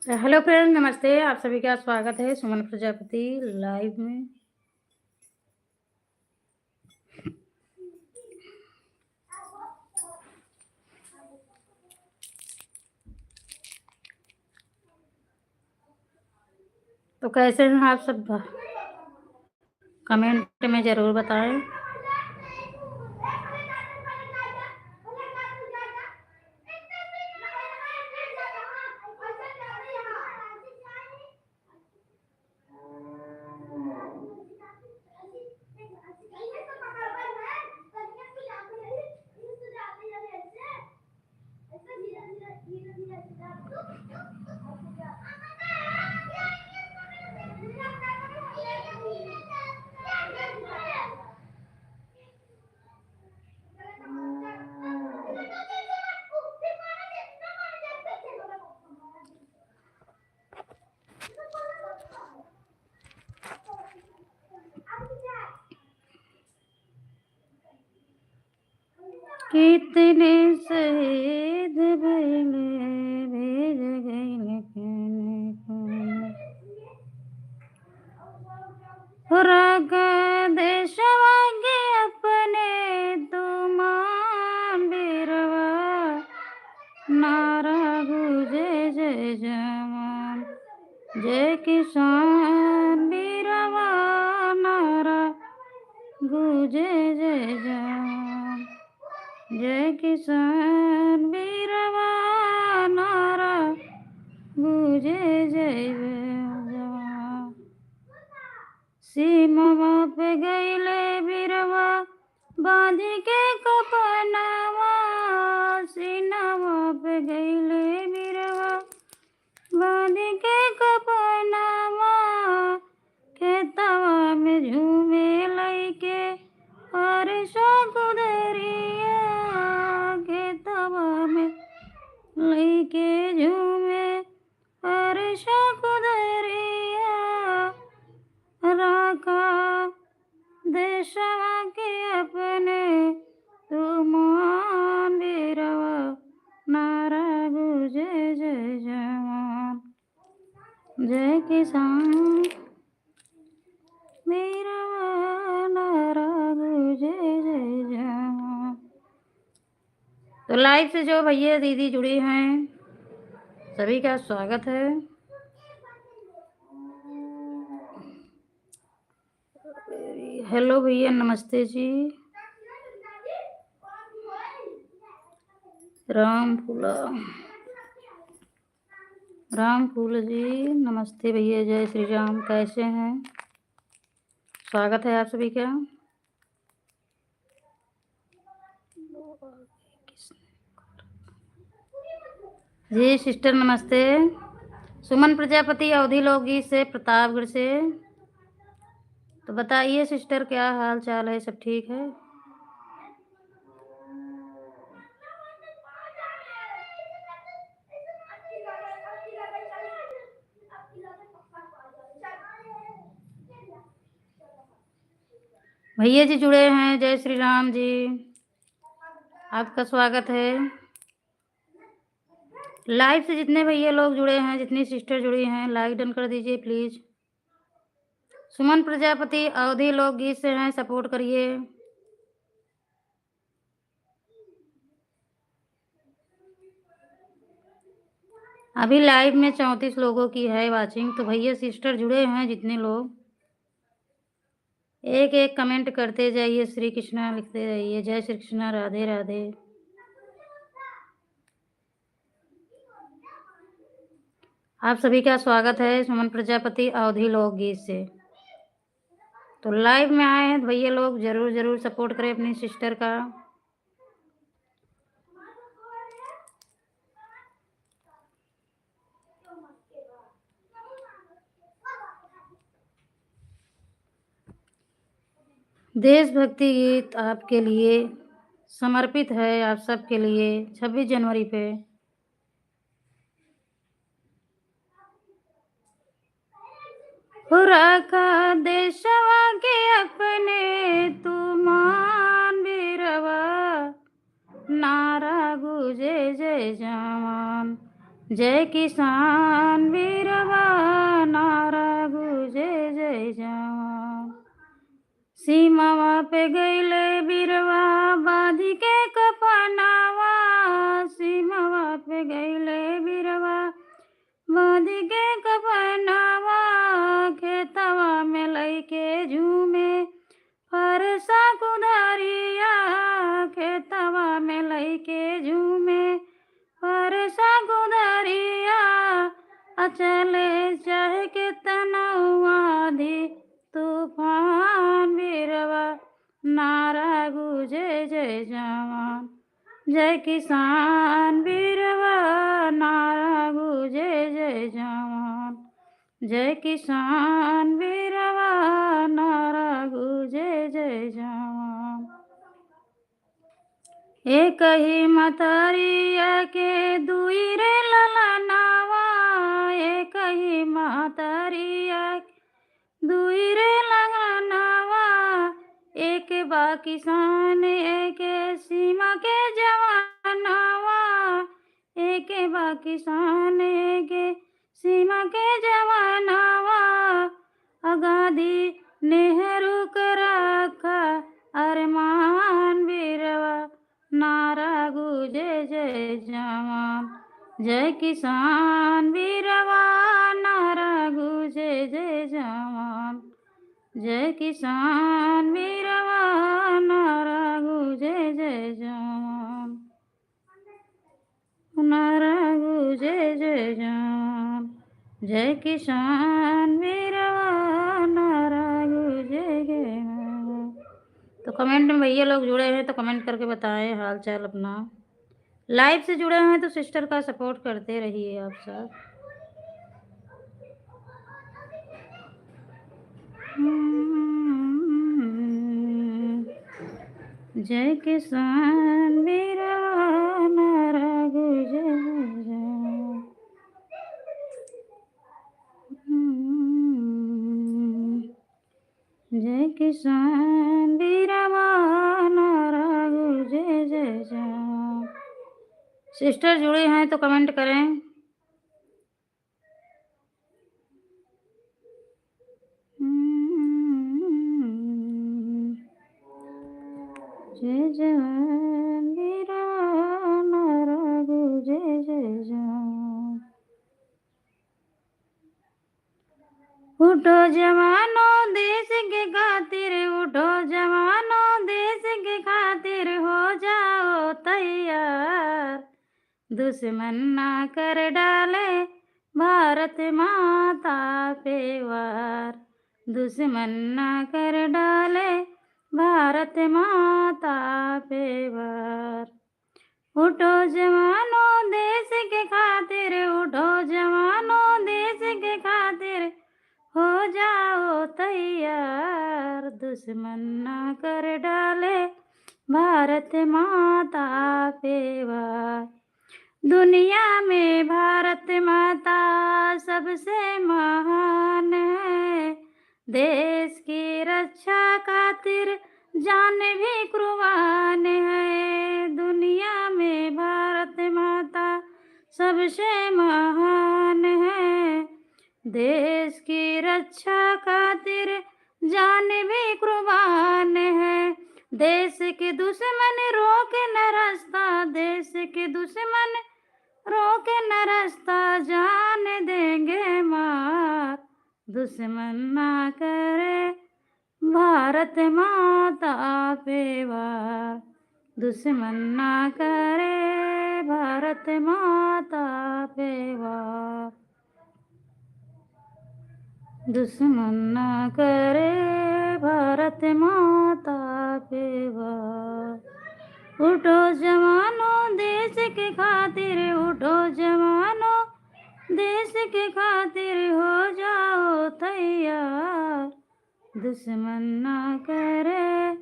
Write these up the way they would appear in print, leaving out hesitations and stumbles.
Hello friend, नमस्ते। आप सभी का स्वागत है सुमन प्रजापति लाइव में। तो कैसे हैं आप सब? कमेंट में ज़रूर बताएं। कितने शहीद भइले भेज गइल रग देशवा के अपने तुमान बीरवा नारा गुजे जय जवान जय किसान बीरवा नारा गुजे जय जवान जय किसान बीरवा नारा गुजे जय जवान। सीमावा पे गइले बीरवा बांध के कपनवा, सीनावा पे गइले बीरवा बांध के कपनवा, खेतवा में झूमे लइके हर्षो कुदरिया, खेतवा में लइके झूमे हर्षो कुदरिया, राका देशवा के अपने तुमान बीरवा नारा गुजे जय जवान जय किसान बीरवा नारा गुजे जय जवान। तो लाइव से जो भैया दीदी जुड़ी हैं सभी का स्वागत है। हेलो भैया, नमस्ते जी। राम फूल जी, नमस्ते भैया। जय श्री राम। कैसे हैं? स्वागत है आप सभी का। जी सिस्टर नमस्ते। सुमन प्रजापति अवधि लोकगीत से, प्रतापगढ़ से। तो बताइए सिस्टर, क्या हाल चाल है? सब ठीक है? भैया जी जुड़े हैं। जय श्री राम जी, आपका स्वागत है। लाइव से जितने भैया लोग जुड़े हैं, जितनी सिस्टर जुड़ी हैं, लाइक डन कर दीजिए प्लीज। सुमन प्रजापति अवधि लोकगीत से हैं, सपोर्ट करिए। अभी लाइव में 34 लोगों की है वाचिंग। तो भैया सिस्टर जुड़े हैं जितने लोग, एक एक कमेंट करते जाइए, श्री कृष्णा लिखते रहिए, जय श्री कृष्णा, राधे राधे। आप सभी का स्वागत है सुमन प्रजापति अवधि लोकगीत से। तो लाइव में आए हैं भैया लोग, जरूर जरूर सपोर्ट करें अपनी सिस्टर का। देशभक्ति गीत आपके लिए समर्पित है, आप सबके लिए 26 जनवरी पे। रखा देशवा के अपने तुमान बीरवा नारा गुजे जय जवान जय किसान वीरवा नारा गुजे जय जवान। सीमावा पे गईले बिरवा बांधी के कफनावा, सीमावा पे गईले बिरवा बांधी के कफनावा, खेतवा में लईके झूमे फरसा कुदारिया, खेतवा में लईके झूमे फरसा कुदारिया, अचले चाहे के तनौआ धी तूफान वीरवा नारा गुजे जय जवान। जय किसान वीरवा नारा गुजे जय जवान। जय किसान वीरवा नारा गुजे जय जवान। एक ही मतरिया के दुई रे ललनावा, एक ही मतरिया दुई रे ललनावा, एक बा किसान एक सीमा के जवानवा, एक बा किसान एक सीमा के जवानवा, आजादी नेहरू का रखा अरमान वीरवा नारा गुजे जय जवान। जय किसान वीरवा नारा गुजे जय जवान। जय किसान वीरवा नारा गुजे जय जवान। नारा गुजे जय जवान। जय किसान वीरवा नारा गुजे जय जवान। तो कमेंट में भैया लोग जुड़े हैं तो कमेंट करके बताएं हाल चाल अपना। लाइव से जुड़े हैं तो सिस्टर का सपोर्ट करते रहिए आप सब। जय किसान वीरवा नारा गुजे जय। जय किसान वीरवा नारा गुजे जय जय। सिस्टर जुड़े हैं तो कमेंट करें। जय जवान वीरवा नारा गुजे जय जवान। उठो जवानो देश के खातिर, उठो जवानो देश के खातिर, हो जाओ तैयार। दुश्मन ना कर डाले भारत माता पे वार, दुश्मन ना कर डाले भारत माता पे वार। उठो जवानो देश के खातिर, उठो जवानो देश के खातिर, हो जाओ तैयार। दुश्मन ना कर डाले भारत माता पे वार। दुनिया में भारत माता सबसे महान है, देश की रक्षा खातिर जान भी कुर्बान है। दुनिया में भारत माता सबसे महान है, देश की रक्षा खातिर जान भी कुर्बान है। देश के दुश्मन रोके न रास्ता, देश के दुश्मन रोके न रास्ता, जान देंगे मार। दुश्मन ना करे भारत माता पे वार, दुश्मन ना करे भारत माता पे वार। दुश्मन ना करे भारत माता पे वार। उठो जवानो देश के खातिर, उठो जवानो देश के खातिर, हो जाओ तैयार। दुश्मन ना करे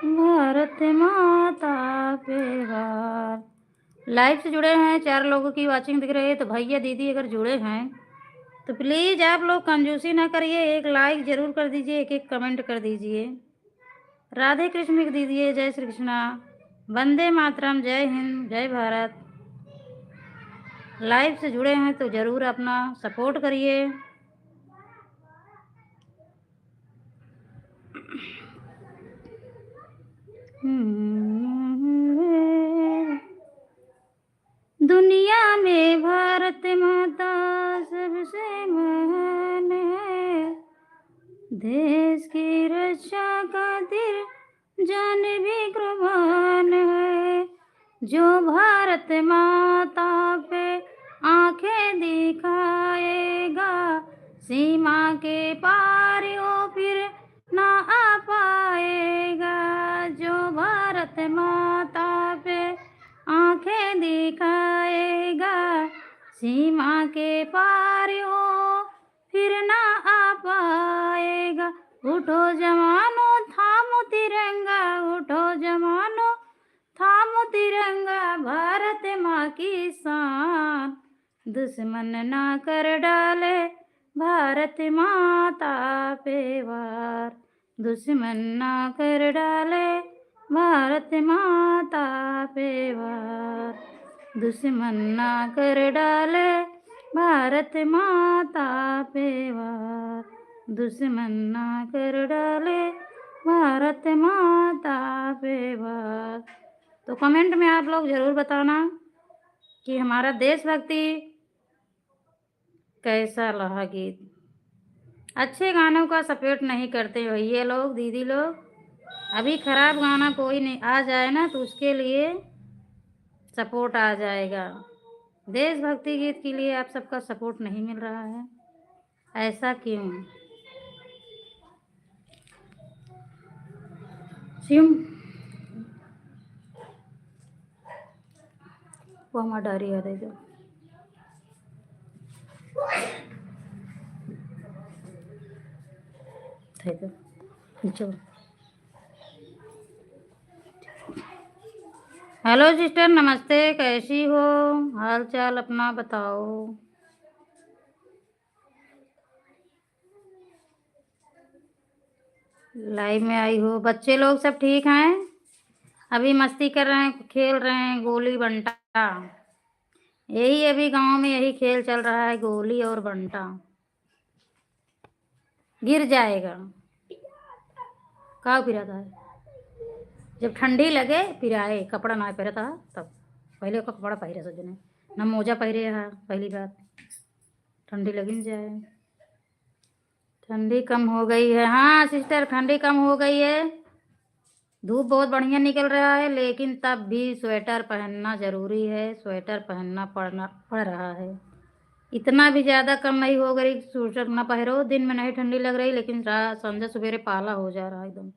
भारत माता पे वार। लाइव से जुड़े हैं 4 लोगों की वाचिंग दिख रही है, तो भैया दीदी अगर जुड़े हैं तो प्लीज़ आप लोग कंजूसी ना करिए, एक लाइक ज़रूर कर दीजिए, एक एक कमेंट कर दीजिए। राधे कृष्ण लिख दीजिए। जय श्री कृष्णा, वंदे मातरम, जय हिंद, जय भारत। लाइव से जुड़े हैं तो ज़रूर अपना सपोर्ट करिए। दुनिया में भारत माता सबसे महान है, देश की रक्षा खातिर जान भी कुर्बान है। जो भारत माता पे आंखें दिखाएगा, सीमा के पार वो फिर ना आ पाएगा। जो भारत माता पे आंखें दिखाएगा, सीमा के पार वो फिर ना आ पाएगा। उठो जवानों थामो तिरंगा, उठो जवानों थामो तिरंगा, भारत माँ की शान। दुश्मन ना कर डाले भारत माता पे वार, दुश्मन ना कर डाले भारत माता पे वार, दुश्मन ना कर डाले भारत माता पे वार, दुश्मन ना कर डाले भारत माता पे वार। तो कमेंट में आप लोग ज़रूर बताना कि हमारा देशभक्ति कैसा रहा गीत। अच्छे गानों का सपोर्ट नहीं करते भैया लोग, दीदी लोग। अभी खराब गाना कोई नहीं आ जाए ना तो उसके लिए सपोर्ट आ जाएगा। देशभक्ति गीत के लिए आप सबका सपोर्ट नहीं मिल रहा है, ऐसा क्यों? सिम वो हमारा डायरी है दे दो। चलो। हेलो सिस्टर, नमस्ते, कैसी हो? हाल चाल अपना बताओ। लाइव में आई हो। बच्चे लोग सब ठीक हैं? अभी मस्ती कर रहे हैं, खेल रहे हैं गोली बंटा। यही अभी गांव में यही खेल चल रहा है, गोली और बंटा। गिर जाएगा। का पिराता है? जब ठंडी लगे पिराए, कपड़ा ना पहरता तब। पहले का कपड़ा पहरे सजने ना, मोजा पहरे हा। पहली बात ठंडी लगी जाए। ठंडी कम हो गई है। हाँ सिस्टर, ठंडी कम हो गई है। धूप बहुत बढ़िया निकल रहा है, लेकिन तब भी स्वेटर पहनना ज़रूरी है। स्वेटर पहनना पड़ रहा है। इतना भी ज़्यादा कम नहीं हो गई स्वेटर ना पहनो। दिन में नहीं ठंडी लग रही, लेकिन संध्या सवेरे पाला हो जा रहा है, एकदम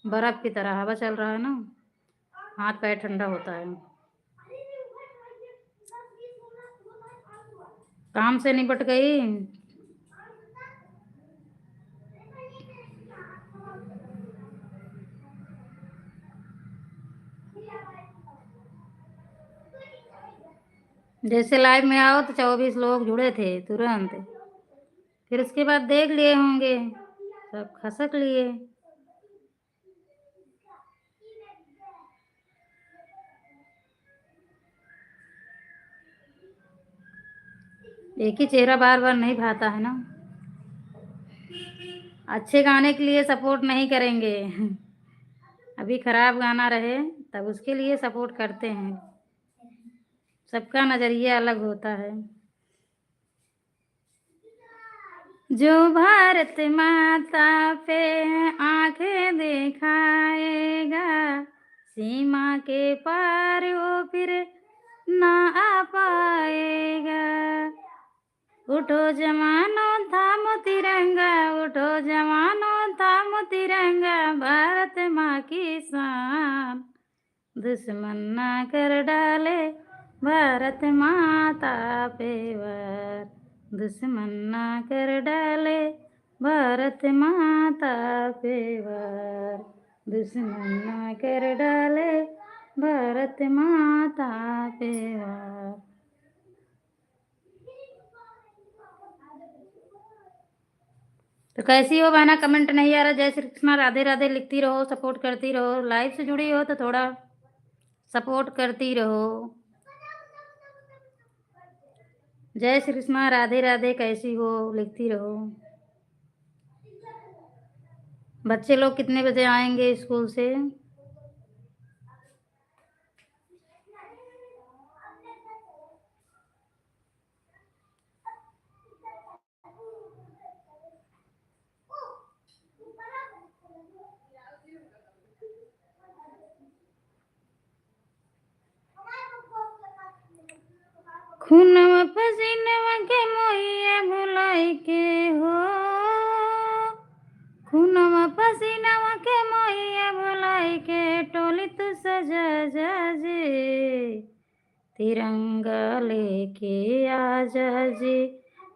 बर्फ़ की तरह हवा चल रहा है ना, हाथ पैर ठंडा होता है। काम से निपट गई? जैसे लाइव में आओ तो 24 लोग जुड़े थे तुरंत, फिर उसके बाद देख लिए होंगे, सब खसक लिए। एक ही चेहरा बार बार नहीं भाता है ना। अच्छे गाने के लिए सपोर्ट नहीं करेंगे। अभी खराब गाना रहे तब उसके लिए सपोर्ट करते हैं। सबका नज़रिया अलग होता है। जो भारत माता पे आंखें दिखाएगा, सीमा के पार वो फिर ना आ पाएगा। उठो जवानों थामो तिरंगा, उठो जवानों थामो तिरंगा, भारत माँ की शान। दुश्मन ना कर डाले भारत माता पे वार, दुश्मन ना कर डाले भारत माता पे वार, दुश्मन ना कर डाले भारत माता पे वार। तो कैसी हो बहना? कमेंट नहीं आ रहा। जय श्री कृष्णा, राधे राधे लिखती रहो, सपोर्ट करती रहो। लाइव से जुड़ी हो तो थोड़ा सपोर्ट करती रहो। जय श्री कृष्णा, राधे राधे। कैसी हो? लिखती रहो। बच्चे लोग कितने बजे आएंगे स्कूल से? खूनवा पसीनवा के मोहिया भुलाई के हो, खूनवा पसीनवा के मोहिया भुलाई के, टोली तू सजा जाजे, तिरंगा लेके आजा जी,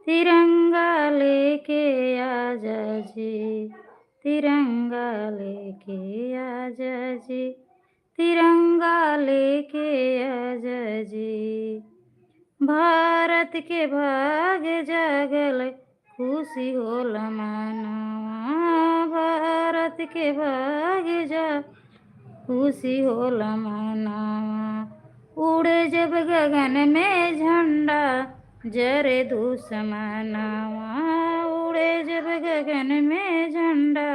तिरंगा लेके आजा जी, तिरंगा लेके आजा जी, तिरंगा लेके आजा जी। भारत के भाग्य जागल, खुशी होला मनवा, भारत के भाग्य जागल, खुशी होला मनवा। उड़े जब गगन में झंडा, जरे दुश्मनवा, उड़े जब गगन में झंडा,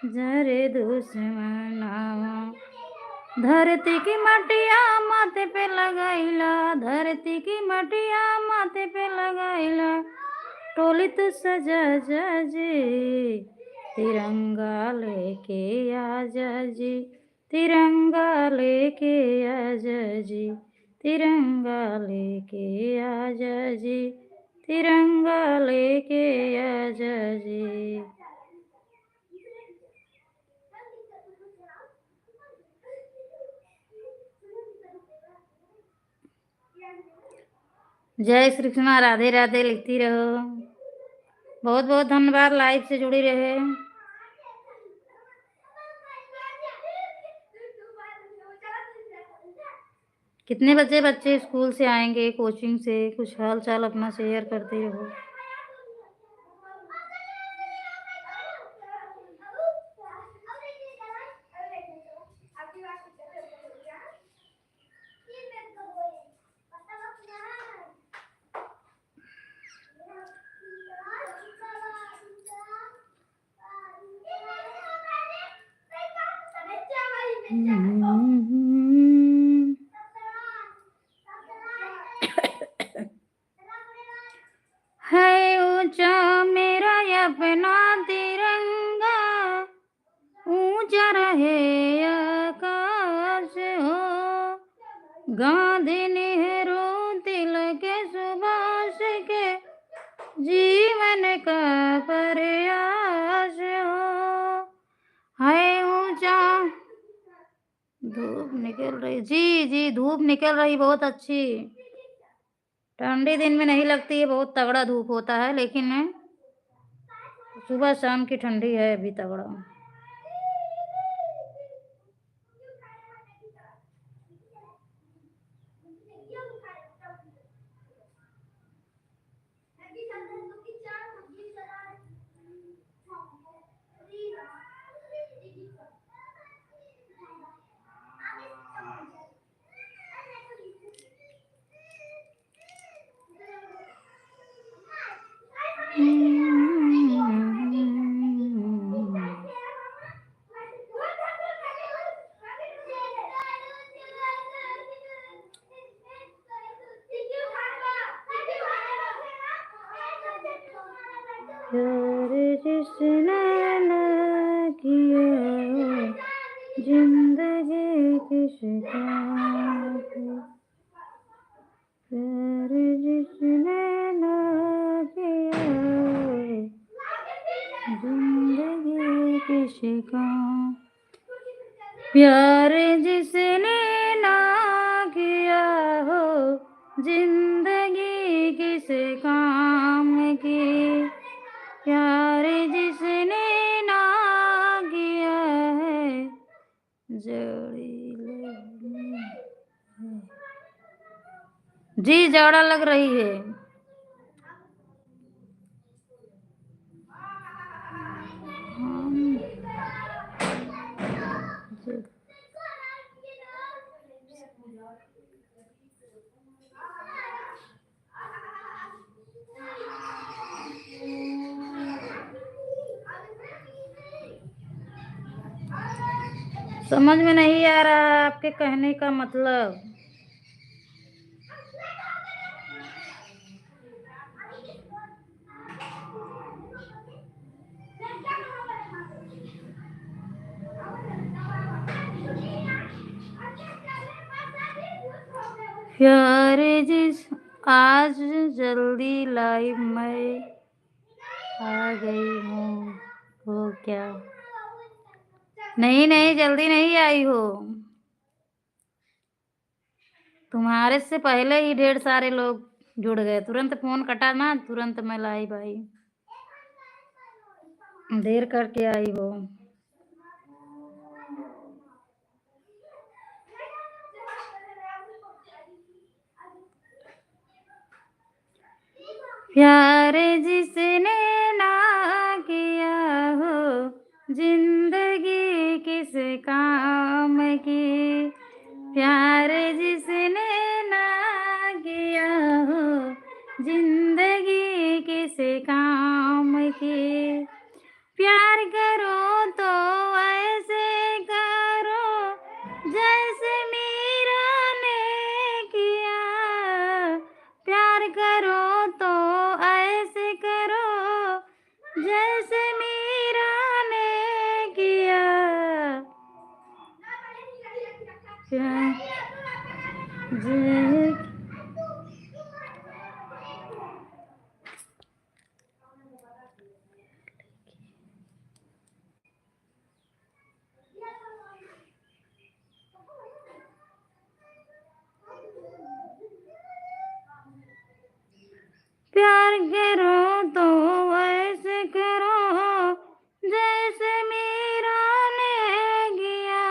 जरे दुश्मनवा। धरती की मटिया माथे पे लगाइला, धरती की मटिया माथे पे लगाइला, टोली तो सजा जाजे, तिरंगा लेके आजा जी, तिरंगा लेके आजा जी, तिरंगा लेके आजा जी, तिरंगा लेके आजा जी। जय श्री कृष्णा, राधे राधे। लिखती रहो। बहुत बहुत धन्यवाद लाइव से जुड़ी रहे। कितने बजे बच्चे स्कूल से आएंगे, कोचिंग से? कुछ हाल चाल अपना शेयर करते रहो। है ऊंचा मेरा अपना तिरंगा, ऊंचा रहे आकाश हो, गांधी नेहरू तिलक सुभाष के जीवन का प्रयास हो। है ऊंचा, धूप निकल रही जी जी, धूप निकल रही बहुत अच्छी। ठंडी दिन में नहीं लगती है, बहुत तगड़ा धूप होता है, लेकिन सुबह शाम की ठंडी है अभी तगड़ा। प्यार जिसने ना किया, जिंदगी किस काम की, प्यार जिसने ना किया, जिंदगी किस काम, प्यार जिसने ना किया हो, जिंदगी किस काम की, प्यार जिसने ना किया है, जड़ी लगनी है। जी जाड़ा लग रही है। समझ में नहीं आ रहा आपके कहने का मतलब। प्यारे जिस आज जल्दी लाइव में आ गई हूँ हो क्या? नहीं नहीं, जल्दी नहीं आई हो। तुम्हारे से पहले ही ढेर सारे लोग जुड़ गए। तुरंत फोन कटा ना, तुरंत मैं लाइव आई। देर करके आई हो। प्यार जिसने ना किया हो जिंदगी किस काम की। प्यार जिसने ना किया हो जिंदगी किस काम की। प्यार करो तो ऐसे करो जैसे मीरा ने किया। प्यार करो तो ऐसे करो जैसे मीरा ने किया। प्यार करो तो ऐसे करो जैसे मीरा ने किया।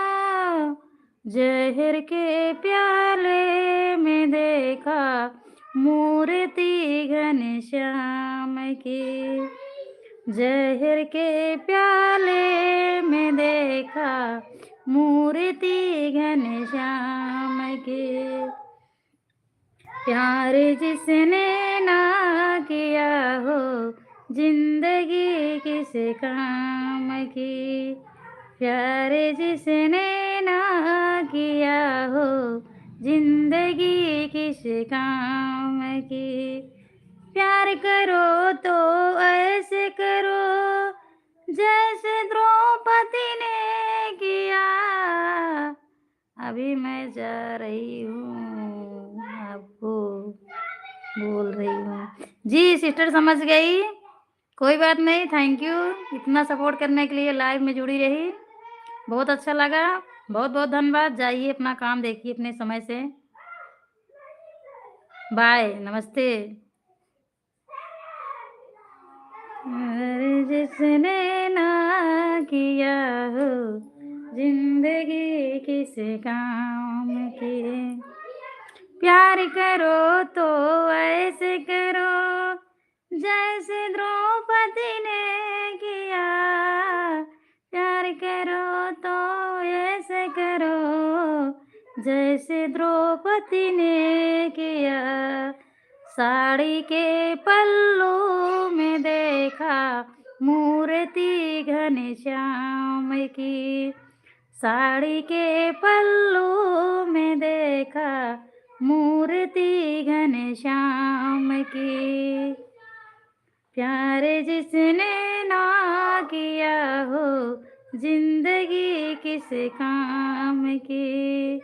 जहर के प्याले में देखा मूर्ति घनश्याम की। जहर के प्याले में देखा मूर्ति घनश्याम की। प्यार जिसने ना किया हो जिंदगी किस काम की। प्यार जिसने ना किया हो जिंदगी किस काम की। प्यार करो तो ऐसे करो जैसे द्रौपदी ने किया। अभी मैं जा रही हूँ, आपको बोल रही हूँ। जी सिस्टर समझ गई, कोई बात नहीं। थैंक यू इतना सपोर्ट करने के लिए, लाइव में जुड़ी रही, बहुत अच्छा लगा। बहुत बहुत धन्यवाद। जाइए अपना काम देखिए अपने समय से। बाय, नमस्ते। जिसने ना किया हो जिंदगी किस काम की। प्यार करो तो ऐसे करो जैसे द्रौपदी ने किया। प्यार करो तो ऐसे करो जैसे द्रौपदी ने किया। साड़ी के पल्लू में देखा मूर्ति घनश्याम की। साड़ी के पल्लू में देखा मूर्ति घनश्याम की। प्यार जिसने ना किया हो जिंदगी किस काम की।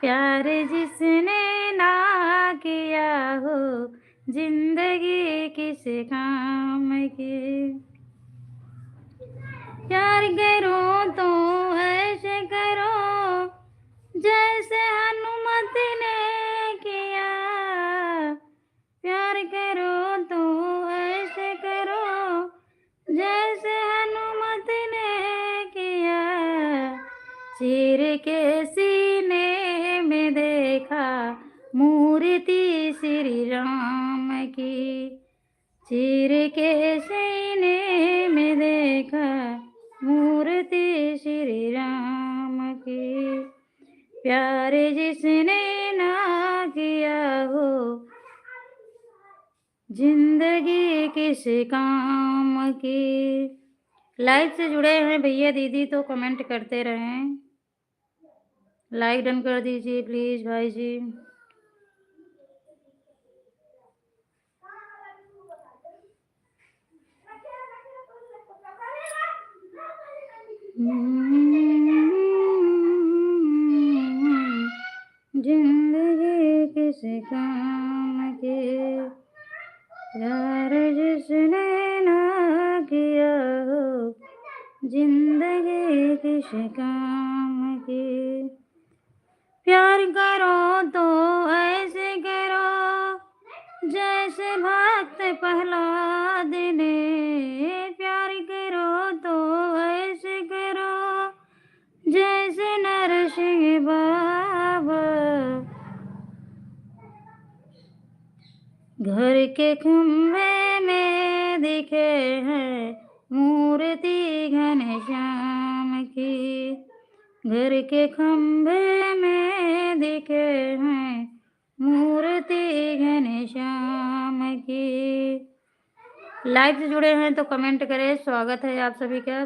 प्यार जिसने ना किया हो जिंदगी किस काम की। प्यार करो तो ऐसे करो जैसे हनुमत ने किया। प्यार करो तो ऐसे करो जैसे हनुमत ने किया। चीर के सीने में देखा मूर्ति श्री राम की। चीर के सीने में देखा मूर्ति श्री राम की। प्यार जिसने ना किया हो जिंदगी किस काम की। लाइव से जुड़े हैं भैया दीदी तो कमेंट करते रहें। लाइक डन कर दीजिए प्लीज भाई जी। जिंदगी किस काम की, प्यार जिसने ना किया हो, जिंदगी किस काम की। प्यार करो तो ऐसे करो जैसे भक्त प्रहलाद ने, प्यार करो तो ऐसे करो जैसे नरसिंह बाबा। घर के खम्भे में दिखे हैं मूर्ति घनश्याम की, घर के खम्भे में दिखे हैं मूर्ति घनश्याम की। लाइव से जुड़े हैं तो कमेंट करें, स्वागत है आप सभी का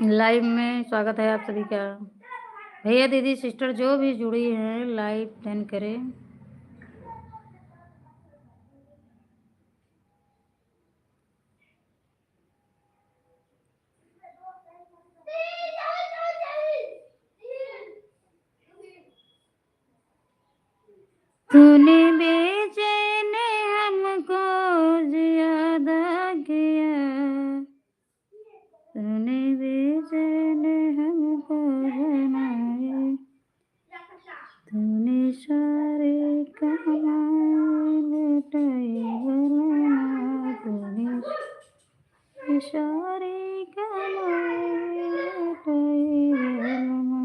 लाइव में, स्वागत है आप सभी का। भैया दीदी सिस्टर जो भी जुड़ी हैं लाइव डन करें। तूने बेचैन हमको ज्यादा किया, तूने बेचैन हमको बनाए, तूने सारे कमाए लुटाए बना, तूने सारे कमाए लुटाए बना।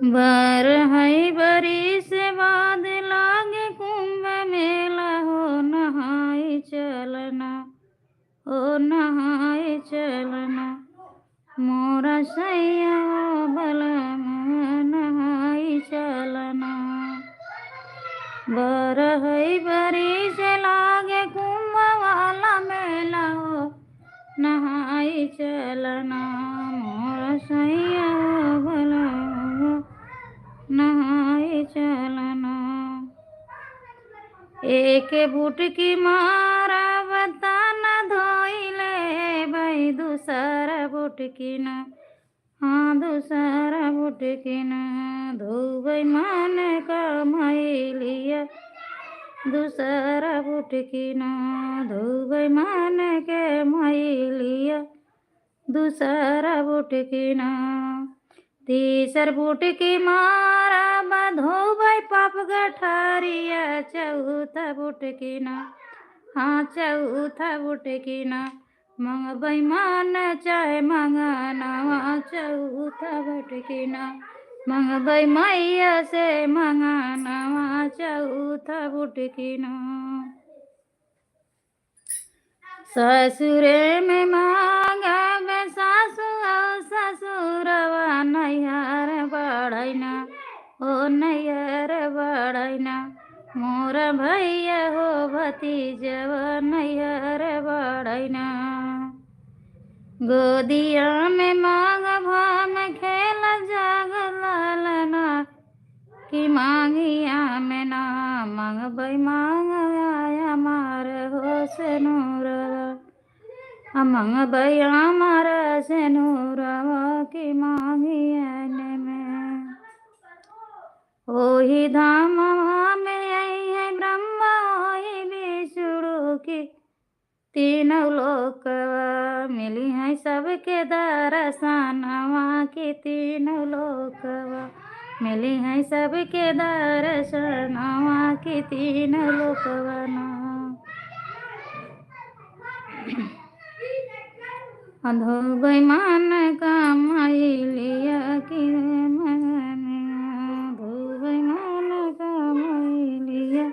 बारह बरिस बाद लागे कुंभ मेला हो, नहाए चलना ओ नहाए चलना, मोरा सैया बलम नहाए चलना। बारह बरिस लागे कुंभ वाला मेला हो, नहाए चलना, मोरा सैया बलम नहाए चलना। एक बूट की मारा बताना धोइले भाई, दूसरा बूट की ना, हाँ दूसरा बूट की ना धोबई मान कमाई लिया, दूसरा बूट की ना धोबई मान के माई लिया, दूसरा बूट की ना। तीसर बूट की मारा बधो भाई पाप गठारिया, चौथा बूट की ना, हाँ चौथा बूट की ना मंगबई मान चाहे मंगनवा, चौथा बूट की ना मंगबई मैया से मंगनवा, चौथा बूट की ना। ससुरे में मांगा सासु ससुरवा, नैहर बढ़ैना ओ नैहर बढ़ैना, मोरा भैया हो भतीजवा नैहर बढ़ैना। गोदिया में मांग भाम खेल जाग लालना, कि मांगिया में ना मंगबई मांग आया मार हो से नूरवा, मंगबई हमार से नूरवा की मांगिया में। ओही धाम में आई है ब्रह्मा ओही विष्णु की, तीनों लोकवा मिली है सबके दर्शनवा, की तीनों लोकवा मिली है सबके दर्शनवा, की तीनों लोकवा ना। धोबई मान कमाई लिया कि धोबई मान कमाई लिया।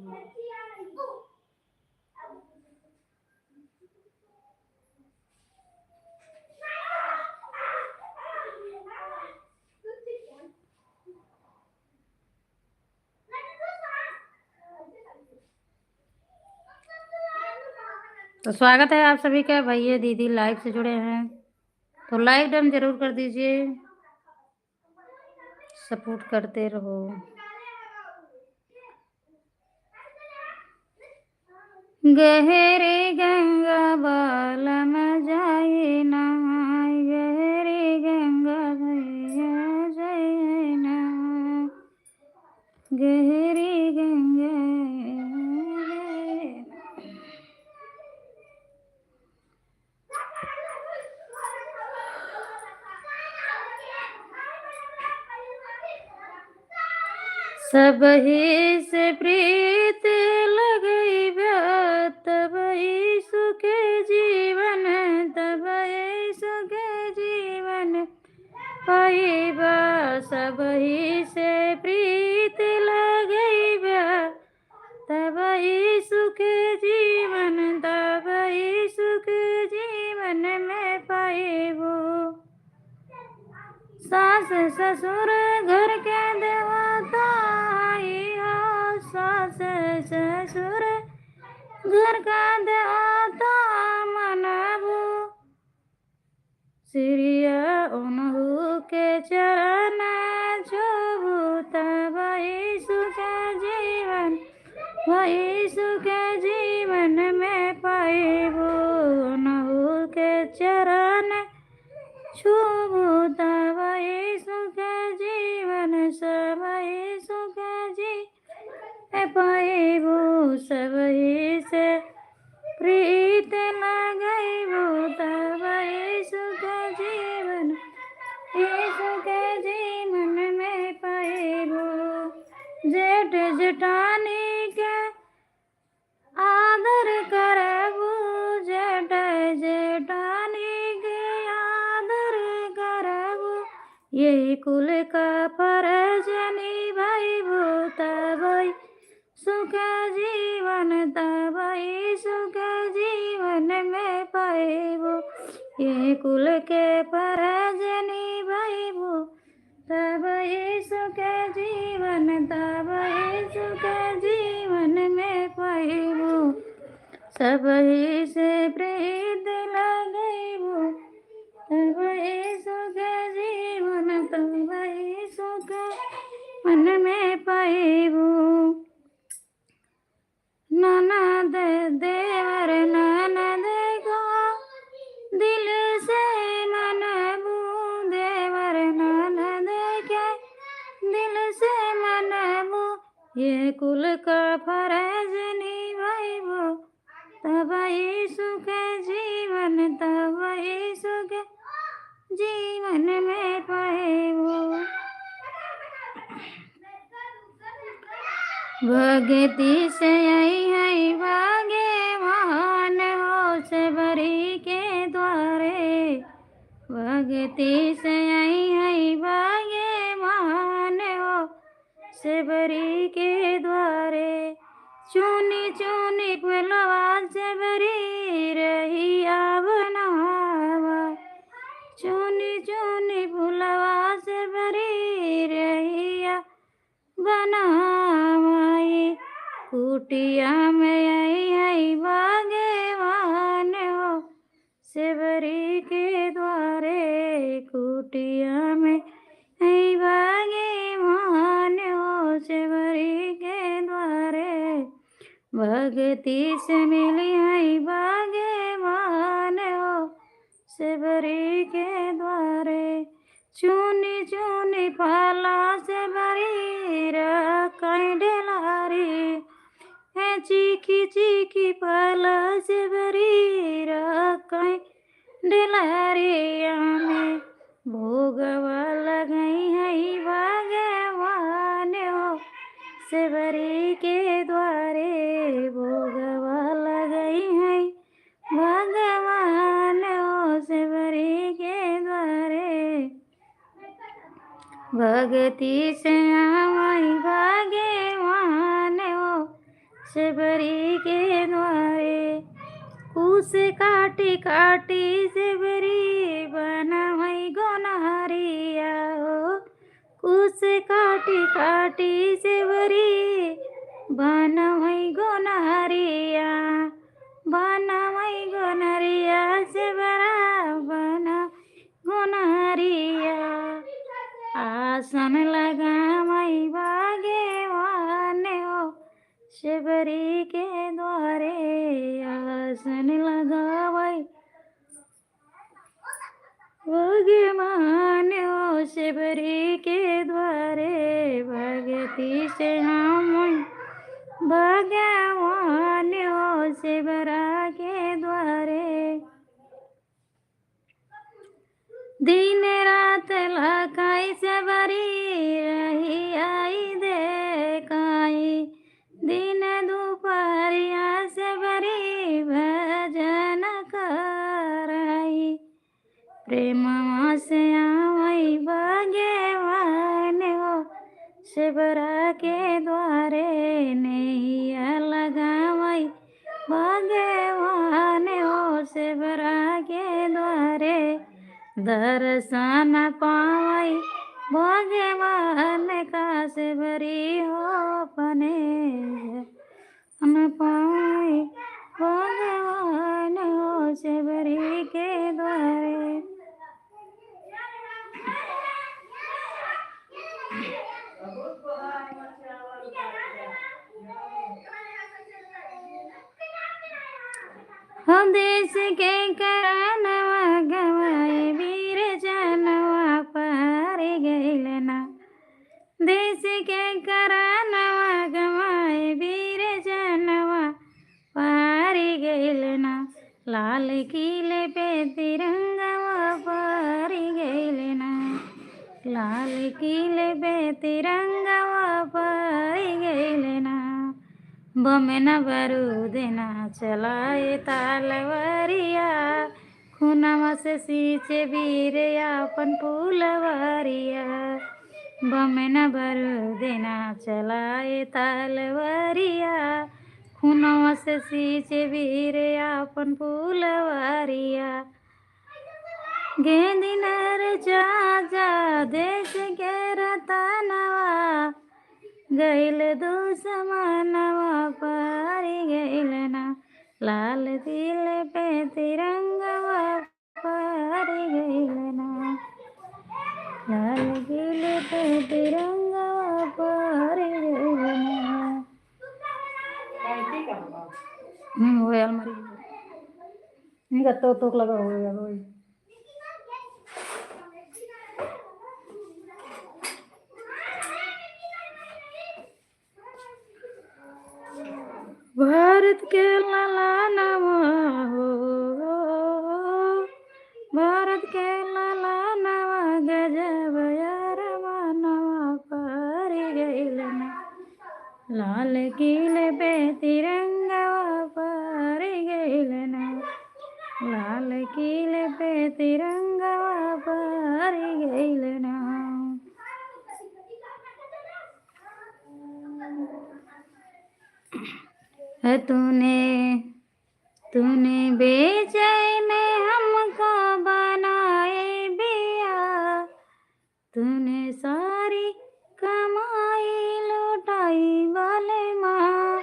तो स्वागत है आप सभी का। भैया दीदी लाइव से जुड़े हैं तो लाइक डन जरूर कर दीजिए, सपोर्ट करते रहो। गहरे गंगा बालम जाए नहाय, गहरे गंगा भैया जाए नहाय, गहरे गंगा सब ही से प्रीत लगई तब ही सुख जीवन, तब ही सुख जीवन पाइबा। सब ही से प्रीत लगई तब ही सुख जीवन, तब ही सुख जीवन में पाइबो। सास ससुर घर के देवता हो, सास ससुर घर का देवता मनबो। सिरिया उनहु के चरण छुबू तब ही सुख जीवन, वही सुख जीवन में पाइबो। उनहु के चरण छुबू तब ही सुख जीवन, सब ही सुख जी पाइबो। सब ही से प्रीत लगैबो तब ही सुख जीवन, ही सुख जीवन में पाइबो। जेठ जेठानी के आदर करबो, जेठ जेठानी के आदर करबो। यही कुल का फर्ज निभाइबो तब ही सुख जीवन, तब ही सुख जीवन में पाइबो। ये कुल के फर्ज निभाइबो तब ही सुख जीवन, तब ही सुख जीवन में पाइबो। सब ही से प्रीत लगैबो तब ही सुख जीवन, तब ही सुख मन में पाइबो। ननद देवर ननद को दिल से मनबू, देवर ननद के दिल से मनबू। ये कुल का फर्ज निभाइबो तब ही सुख जीवन, तब ही सुख जीवन में पाइबो। भगति से आई है भाग्यवान हो, सबरी के द्वारे। भगति से आई है भाग्यवान हो, सबरी के द्वारे। चुनी चुनी फुलवा सबरी रहिया बनावा, चुनी चुनी फुलवा सबरी रहिया बनावाई। कुटिया में आई है भाग्यवान हो, सबरी के द्वारे। कुटिया में आई भाग्यवान हो, सबरी के द्वारे। भगति से मिली है भाग्यवान हो, सबरी के द्वारे। चुनी चुनी फला से भरी रखई डेलारी, है चीखी चीखी फला से भरी रखई डेलारिया में। भोगवा लगई है भगवान हो, सबरी के द्वारे। भोगवा लगई है भगवान हो, सबरी के द्वारे। भगति से आई भाग्यवान हो, सेवरी के द्वारे। कुश काटी काटी सेवरी बनावै गोनहरिया हो। कुश काटी काटी सेवरी बनावै गोनहरिया। बनावै गोनहरिया सेवरा बना गोनहरिया। आसन लगावै भाग्यवान हो सेवरी के द्वारे। आसन लगावै भाग्यवान हो सेवरी के द्वारे। भगती से हम भाग्यवान हो सेवरा के द्वारे। दिन रात लखाई सेवरी रही आई देखाई। दिन दोपहरिया सेवरी भजन कराई। प्रेमवा से आवै भाग्यवान हो सेवरा के द्वारे। नैया लगावै भाग्यवान हो सेवरा के द्वारे। दर्शन पावै भाग्यवान का सेवरी हो अपने। पावै भाग्यवान हो सेवरी के द्वारे। हम देश के करनवा गवाए वीर जनवा पार गइल ना। देश के करनवा गवाए वीर जनवा पार गइल ना। लाल किले पे तिरंगवा पार गइल ना। लाल किले पे तिरंगवा पार गइल ना। बम न बारूद न चलाए तलवारिया। खूनवा से सींचे वीर अपन फुलवारिया। बम न बारूद न चलाए तलवारिया। खूनवा से सींचे वीर अपन फुलवारिया। गेंद नर जा देश के रतनवा। गइल दुश्मनवा पार गइल ना। लाल दिल पे तिरंगवा पार गइल ना। लाल दिल पे तिरंगवा पार गइल ना। मोबाइल मरी ఇంకా తోకలాగా పోయి भारत के लालानवा हो। भारत के लालानवा गजब यारवानवा पार गइल ना। लाल किले पे तिरंगवा पार गइल ना। लाल किले पे तिरंगवा पार गइल ना। तूने बेचैन हमको बनाए बिया। तूने सारी कमाई लुटाई वाले माँ।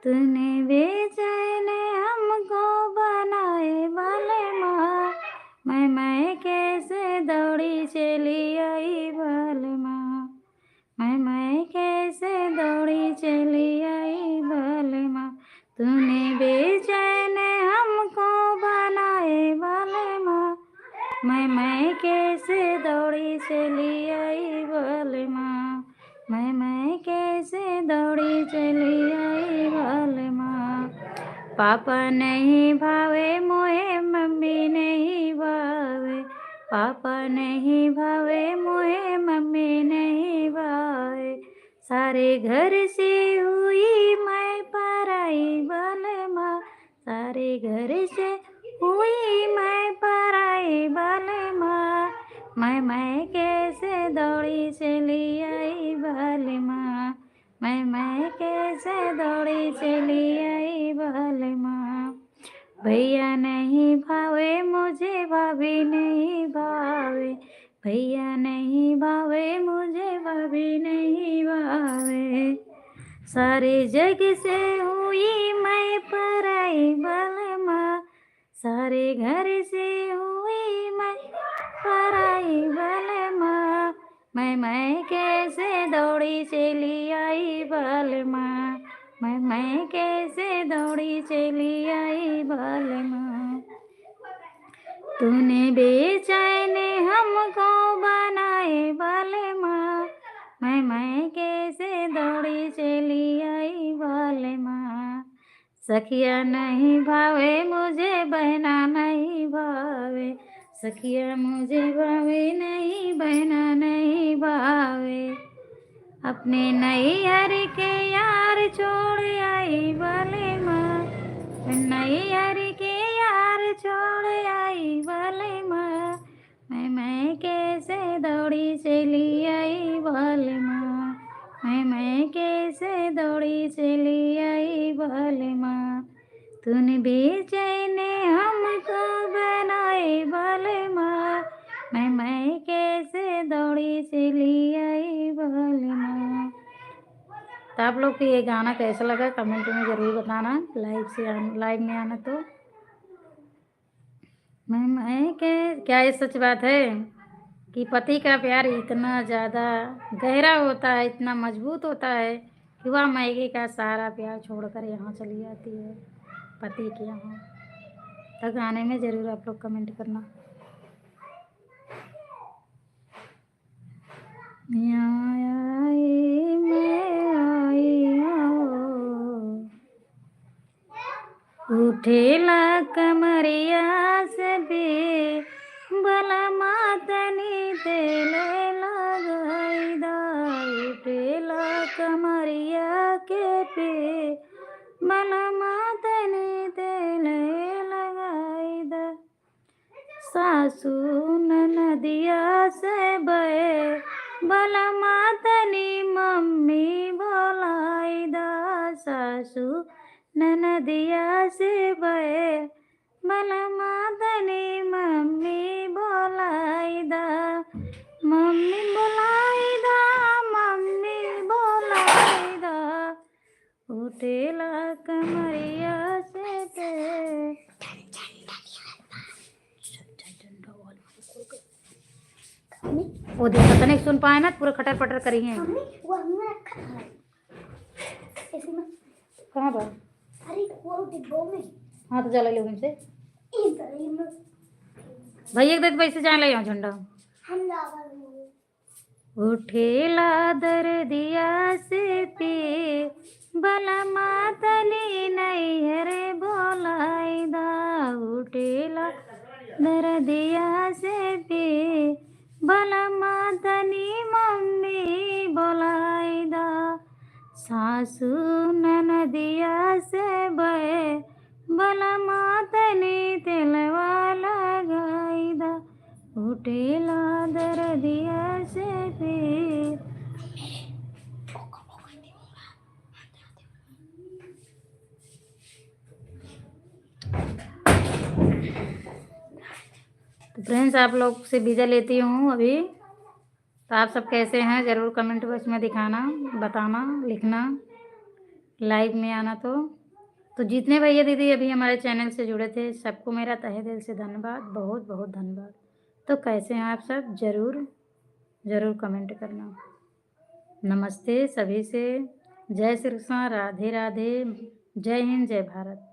तूने बेचैन हमको बनाए वाले माँ। मैं कैसे दौड़ी चली आई वाले माँ। मैं कैसे दौड़ी चली आई वाले माँ। तूने बेचैन हमको बनाए वाले माँ। मैं कैसे दौड़ी चली आई वाले माँ। मैं कैसे दौड़ी चली आई वाले माँ। पापा नहीं भावे मोहे मम्मी नहीं भावे। पापा नहीं भावे मोहे मम्मी नहीं भावे। सारे घर से हुई मैं पराई वाले माँ। सारे घर से हुई मैं पराई वाले माँ। मैं कैसे दौड़ी चली आई वाले माँ। मैं कैसे दौड़ी चली आई बलमा। भैया नहीं भावे मुझे, भाभी नहीं भावे, भैया नहीं भावे मुझे, भाभी नहीं भावे। सारे जग से हुई मैं पराई बलमा, सारे घर से हुई मैं पराई बलमा। मैं कैसे दौड़ी चली आई बलमा, मैं कैसे दौड़ी चली आई बलमा। तूने बेचैन हमको बनाए बलमा, मैं कैसे दौड़ी चली आई बलमा। सखिया नहीं भावे मुझे, बहना नहीं भावे, सखिया मुझे भावे नहीं, बहना नहीं भावे। अपने नैहर के यार छोड़ आई बलमा, नैहर के यार छोड़ आई बलमा। मैं कैसे दौड़ी चली आई बलमा, मैं कैसे दौड़ी चली आई बलमा। तूने बेचैन हमको बनाए बलमा, मैं कैसे दौड़ी चली आई बलमा। तो आप लोग को ये गाना कैसा लगा कमेंट में ज़रूर बताना। लाइव में आना तो मैं क्या ये सच बात है कि पति का प्यार इतना ज़्यादा गहरा होता है, इतना मजबूत होता है कि वह मैके का सारा प्यार छोड़कर यहाँ चली जाती है पति के यहाँ। तो गाने में ज़रूर आप लोग कमेंट करना। उठेला कमरिया से भी बलमा तनी तेल लगाईदा, उठेला कमरिया के पे बलमा तनी तेल लगाईदा। सासू ननदिया से बे बलमा तनी मम्मी बोलाईदा, सासू ननदिया से बे बलमा तनी मम्मी बोलाईदा, मम्मी बोलाईदा, मम्मी बोलाईदा। उठेला कमरिया से पे वो देखा था नहीं सुन पाए ना, पूरा खटर पटर करी है। कहाँ पर? अरे वो डिब्बों में। हाँ तो जला ले उनसे भैया एक देख पैसे जान ले झंडा। उठेला दर्दिया से पे बलमा तनी नैहर बोलाईदा, उठेला दर्दिया से पे बलमा तनी मम्मी बोलाईदा, सासू ननदिया से बे बलमा तनी तेलवा लगाईदा, उठेला दर्दिया से पे। तो फ्रेंड्स आप लोग से विदा लेती हूँ अभी। तो आप सब कैसे हैं ज़रूर कमेंट बॉक्स में दिखाना, बताना, लिखना, लाइव में आना। तो जितने भैया दीदी अभी हमारे चैनल से जुड़े थे सबको मेरा तहे दिल से धन्यवाद, बहुत बहुत धन्यवाद। तो कैसे हैं आप सब ज़रूर कमेंट करना। नमस्ते सभी से, जय श्री कृष्ण, राधे राधे, जय हिंद, जय भारत।